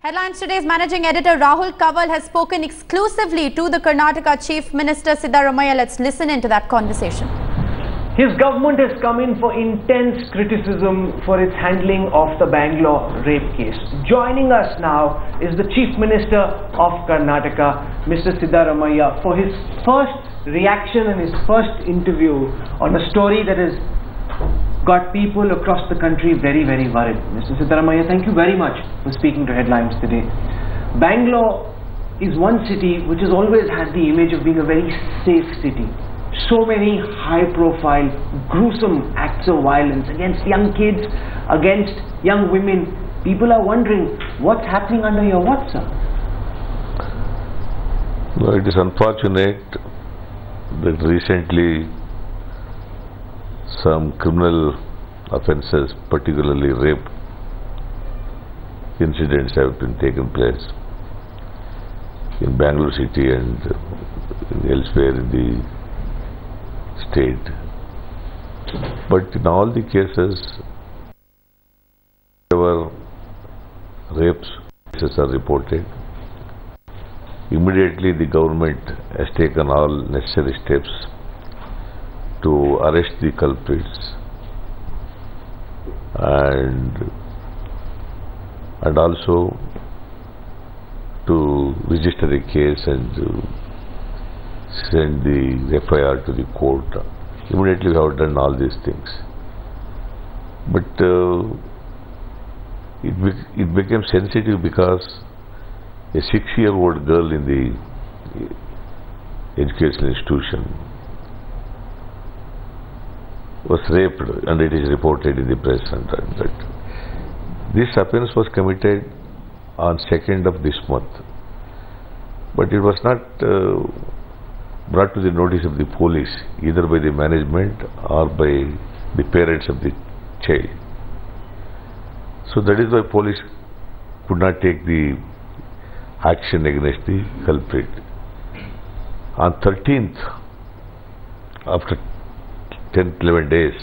Headlines today's managing editor Rahul Kaval has spoken exclusively to the Karnataka Chief Minister Siddaramaiah. Let's listen into that conversation. His government has come in for intense criticism for its handling of the Bangalore rape case. Joining us now is the Chief Minister of Karnataka, Mr. Siddaramaiah, for his first reaction and his first interview on a story that has got people across the country very, very worried. Mr. Siddaramaiah, thank you very much for speaking to Headlines today. Bangalore is one city which has always had the image of being a very safe city. So many high-profile, gruesome acts of violence against young kids, against young women. People are wondering what's happening under your watch, sir. No, it is unfortunate that recently some criminal offences, particularly rape incidents, have been taken place in Bangalore city and elsewhere in the state. But in all the cases, whenever rape cases are reported, immediately the government has taken all necessary steps to arrest the culprits and also to register a case and send the FIR to the court. Immediately we have done all these things. But it became sensitive because a 6-year-old girl in the educational institution was raped, and it is reported in the press and that. This offence was committed on 2nd of this month, but it was not brought to the notice of the police, either by the management or by the parents of the child. So that is why police could not take the action against the culprit. On 13th, after 10-11 days,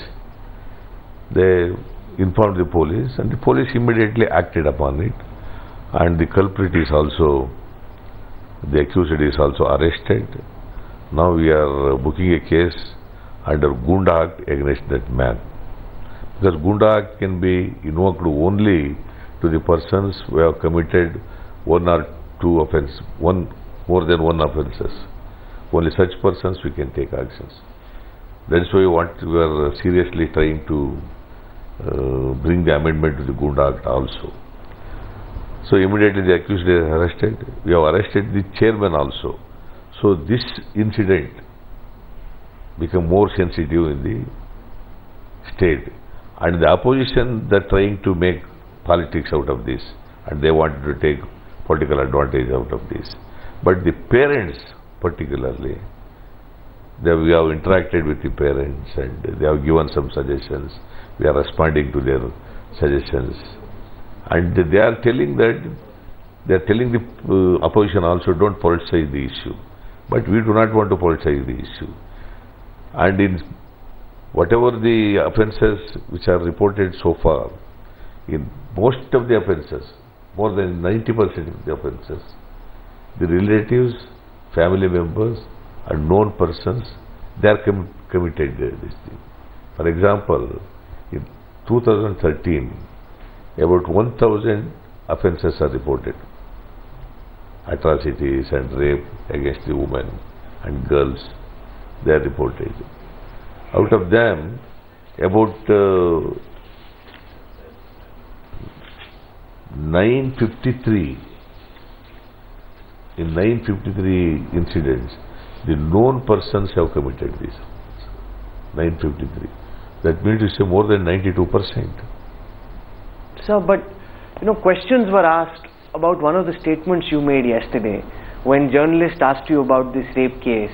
they informed the police, and the police immediately acted upon it, and the culprit is also, the accused is also arrested. Now we are booking a case under Gunda Act against that man, because Gunda Act can be invoked only to the persons who have committed one or two offences, more than one offences. Only such persons we can take actions. That is why we are seriously trying to bring the amendment to the Gunda Act also. So immediately the accused is arrested. We have arrested the chairman also. So this incident became more sensitive in the state, and the opposition, they are trying to make politics out of this, and they wanted to take political advantage out of this. But the parents particularly, we have interacted with the parents and they have given some suggestions. We are responding to their suggestions, and they are telling that, they are telling the opposition also, don't politicize the issue. But we do not want to politicize the issue. And in whatever the offences which are reported so far, in most of the offences, more than 90% of the offences, the relatives, family members and known persons, they are committed this thing. For example, in 2013, about 1,000 offences are reported. Atrocities and rape against the women and girls, they are reported. Out of them, about 953 incidents, the known persons have committed this. 953. That means to say more than 92%. Sir, but questions were asked about one of the statements you made yesterday when journalists asked you about this rape case,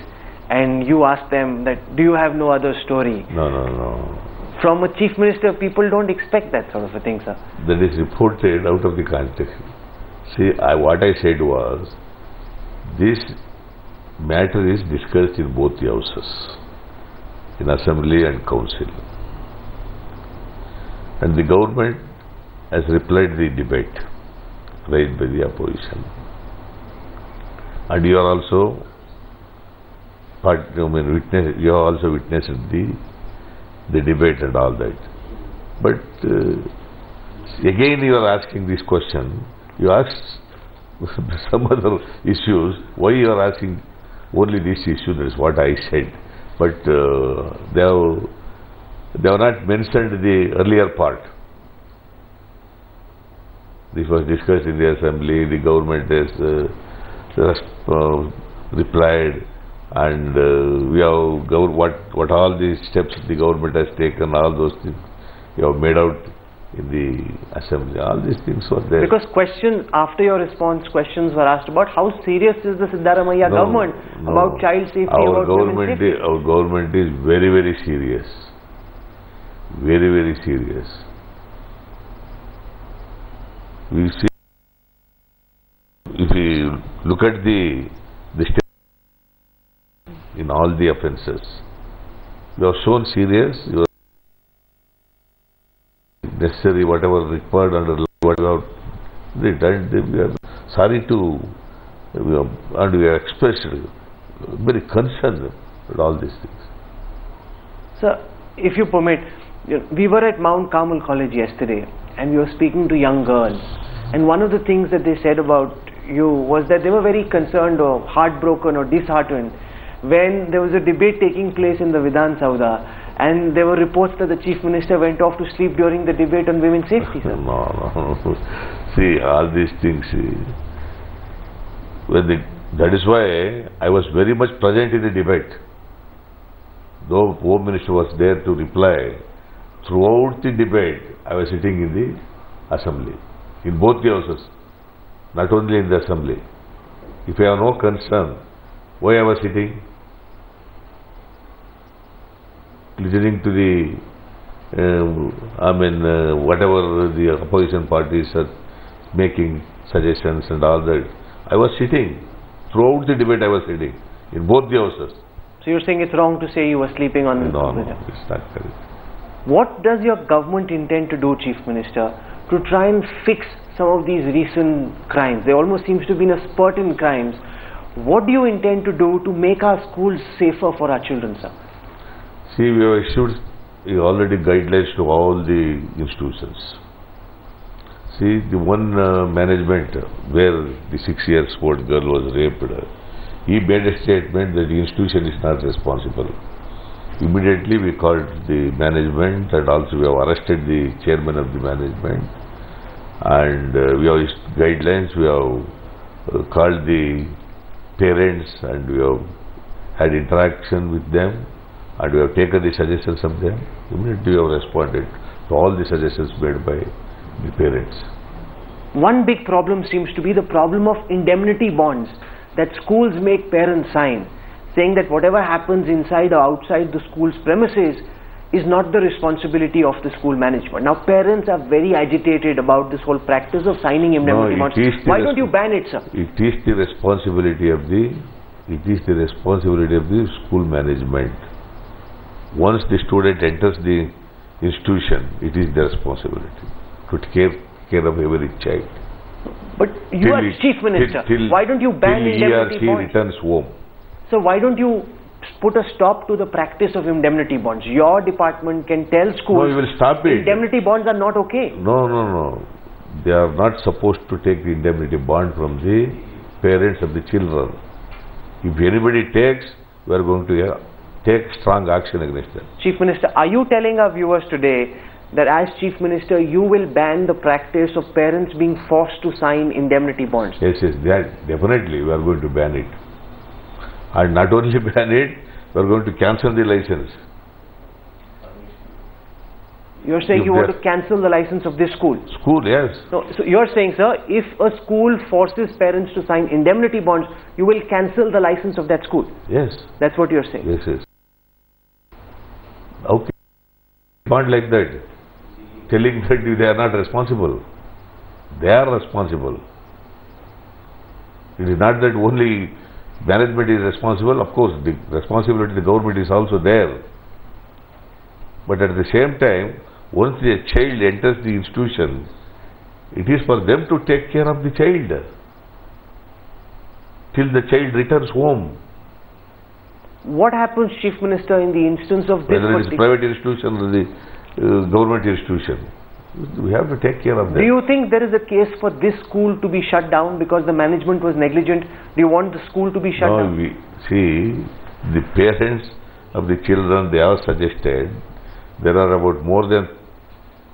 and you asked them that, do you have no other story? No. From a chief minister, people don't expect that sort of a thing, sir. That is reported out of the context. See, what I said was, this matter is discussed in both the houses, in Assembly and Council. And the government has replied the debate. raised by the opposition. And you are also you have also witnessed the debate and all that. But again you are asking this question. You asked some other issues. Why you are asking only this issue? That is what I said. But they have not mentioned the earlier part. This was discussed in the assembly. The government has replied, and we have what all the steps the government has taken. All those things you have made out in the assembly. All these things were there. Because questions after your response, questions were asked about how serious is the Siddaramaiah government about child safety, about women's safety. Our government is very, very serious. Very, very serious. We see, if we look at the step in all the offences, you have shown serious. You are necessary, whatever required under law, whatever they done, we are sorry to, and we are expressed very concerned about all these things. Sir, if you permit, we were at Mount Carmel College yesterday and we were speaking to young girls, and one of the things that they said about you was that they were very concerned or heartbroken or disheartened when there was a debate taking place in the Vidhan Sauda, and there were reports that the Chief Minister went off to sleep during the debate on women's safety, sir. No. See, all these things, that is why I was very much present in the debate. Though Home Minister was there to reply, throughout the debate, I was sitting in the assembly, in both the houses, not only in the assembly. If I have no concern, why I was sitting? Listening to the, whatever the opposition parties are making suggestions and all that. I was sitting. Throughout the debate I was sitting, in both the houses. So you're saying it's wrong to say you were sleeping on the... No, it's not correct. What does your government intend to do, Chief Minister, to try and fix some of these recent crimes? There almost seems to be a spurt in crimes. What do you intend to do to make our schools safer for our children, sir? See, we have issued already guidelines to all the institutions. See, the one management where the 6-year-old girl was raped, he made a statement that the institution is not responsible. Immediately we called the management, and also we have arrested the chairman of the management, and we have issued guidelines. We have called the parents and we have had interaction with them, and we have taken the suggestions of them. Immediately we have responded to all the suggestions made by the parents. One big problem seems to be the problem of indemnity bonds that schools make parents sign, saying that whatever happens inside or outside the school's premises is not the responsibility of the school management. Now parents are very agitated about this whole practice of signing indemnity bonds. Why don't you ban it, sir? It is the responsibility of the school management. Once the student enters the institution, it is their responsibility to take care of every child. But you are Chief Minister. Why don't you ban indemnity bonds? He or she returns home. So why don't you put a stop to the practice of indemnity bonds? Your department can tell schools, no, we will stop it. Indemnity bonds are not okay. No. They are not supposed to take the indemnity bond from the parents of the children. If anybody takes, we are going to take strong action against them. Chief Minister, are you telling our viewers today that as Chief Minister you will ban the practice of parents being forced to sign indemnity bonds? Yes, definitely we are going to ban it. And not only ban it, we are going to cancel the license. You are saying you want to cancel the license of this school? School, yes. No, so you are saying, sir, if a school forces parents to sign indemnity bonds, you will cancel the license of that school? Yes. That's what you are saying? Yes. Okay. Not like that. Telling that they are not responsible. They are responsible. It is not that only management is responsible. Of course, the responsibility of the government is also there. But at the same time, once a child enters the institution, It is for them to take care of the child till the child returns home. What happens, Chief Minister, in the instance of this Whether it is private institution or the government institution, we have to take care of them. Do you think there is a case for this school to be shut down because the management was negligent? Do you want the school to be shut down? We see the parents of the children, they have suggested there are about more than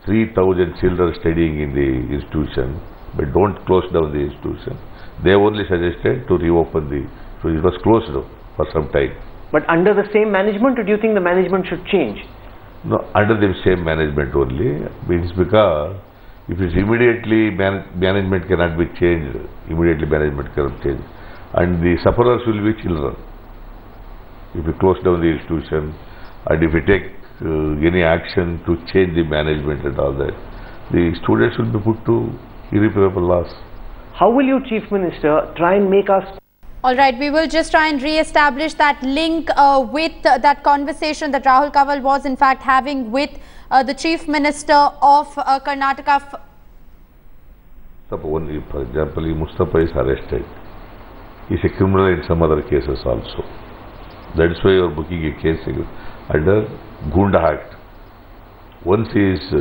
3,000 children studying in the institution, but don't close down the institution. They only suggested to reopen so it was closed for some time. But under the same management, or do you think the management should change? No, under the same management only. It's because if it's immediately management cannot be changed, immediately management cannot change, and the sufferers will be children. If you close down the institution, and if you take any action to change the management and all that, the students will be put to irreparable loss. How will you, Chief Minister, try and make us... All right, we will just try and re-establish that link with that conversation that Rahul Kanwal was in fact having with the Chief Minister of Karnataka. For example, if Mustafa is arrested, he is a criminal in some other cases also. That is why you are booking a case under Gunda Act. Once he is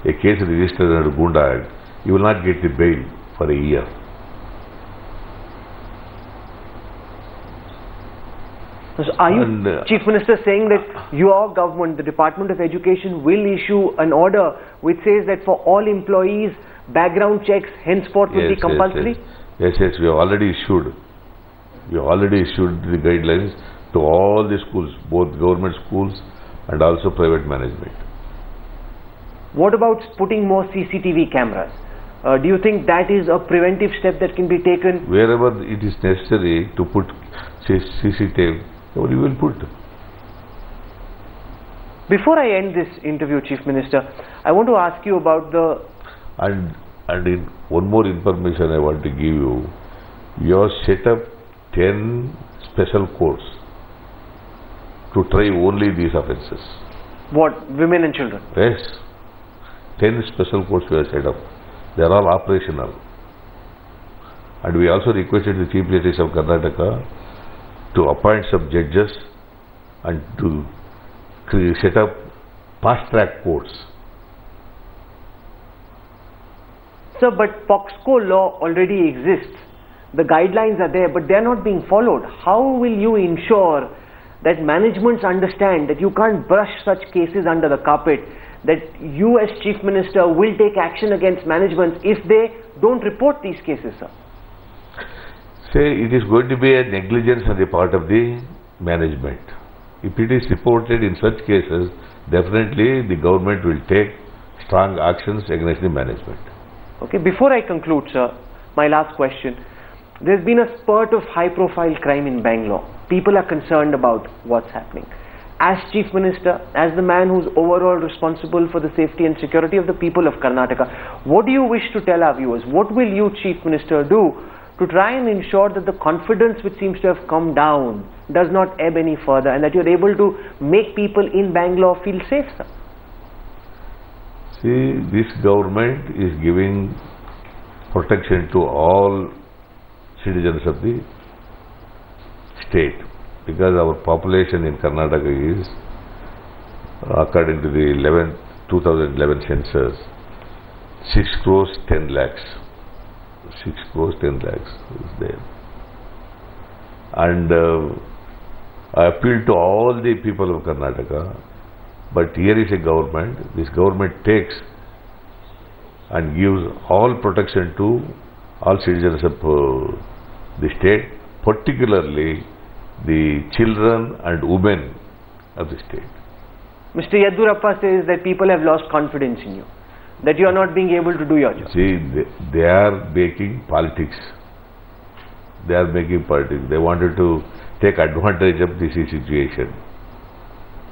a case registered under Gunda Act, you will not get the bail for a year. So are you, Chief Minister, saying that your government, the Department of Education, will issue an order which says that for all employees, background checks henceforth will be compulsory? Yes, we have already issued. We have already issued the guidelines to all the schools, both government schools and also private management. What about putting more CCTV cameras? Do you think that is a preventive step that can be taken? Wherever it is necessary to put CCTV, we will put. Before I end this interview, Chief Minister, I want to ask you about the... And one more information I want to give you. You have set up 10 special courts to try only these offences. What? Women and children? Yes. 10 special courts we have set up. They are all operational. And we also requested the Chief Justice of Karnataka to appoint some judges and to set up fast-track courts. Sir, but POXCO law already exists. The guidelines are there, but they are not being followed. How will you ensure that managements understand that you can't brush such cases under the carpet, that you as Chief Minister will take action against managements if they don't report these cases, sir? Say it is going to be a negligence on the part of the management. If it is reported in such cases, definitely the government will take strong actions against the management. Okay, before I conclude, sir, my last question. There's been a spurt of high-profile crime in Bangalore. People are concerned about what's happening. As Chief Minister, as the man who's overall responsible for the safety and security of the people of Karnataka, what do you wish to tell our viewers? What will you, Chief Minister, do to try and ensure that the confidence which seems to have come down does not ebb any further, and that you're able to make people in Bangalore feel safe, sir? See, this government is giving protection to all citizens of the state, because our population in Karnataka is, according to the 2011 census, 6 crores 10 lakhs. 6 crores 10 lakhs is there. And I appeal to all the people of Karnataka, but here is a government, this government takes and gives all protection to all citizens of the state, particularly the children and women of the state. Mr. Yeddurappa says that people have lost confidence in you, that you are not being able to do your job. See, they are making politics. They are making politics. They wanted to take advantage of this situation.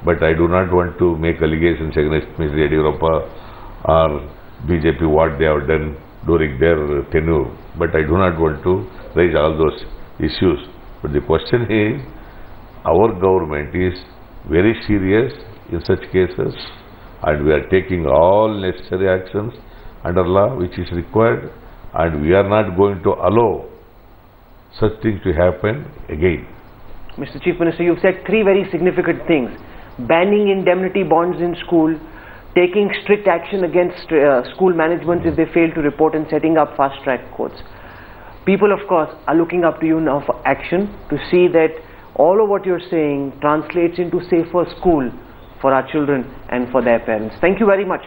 But I do not want to make allegations against Mr. Yeddurappa or BJP what they have done during their tenure. But I do not want to raise all those issues. But the question is, our government is very serious in such cases, and we are taking all necessary actions, under law which is required, and we are not going to allow such things to happen again. Mr. Chief Minister, you've said three very significant things: banning indemnity bonds in school, taking strict action against school managements if they fail to report, and setting up fast-track courts. People, of course, are looking up to you now for action to see that all of what you're saying translates into safer school for our children and for their parents. Thank you very much.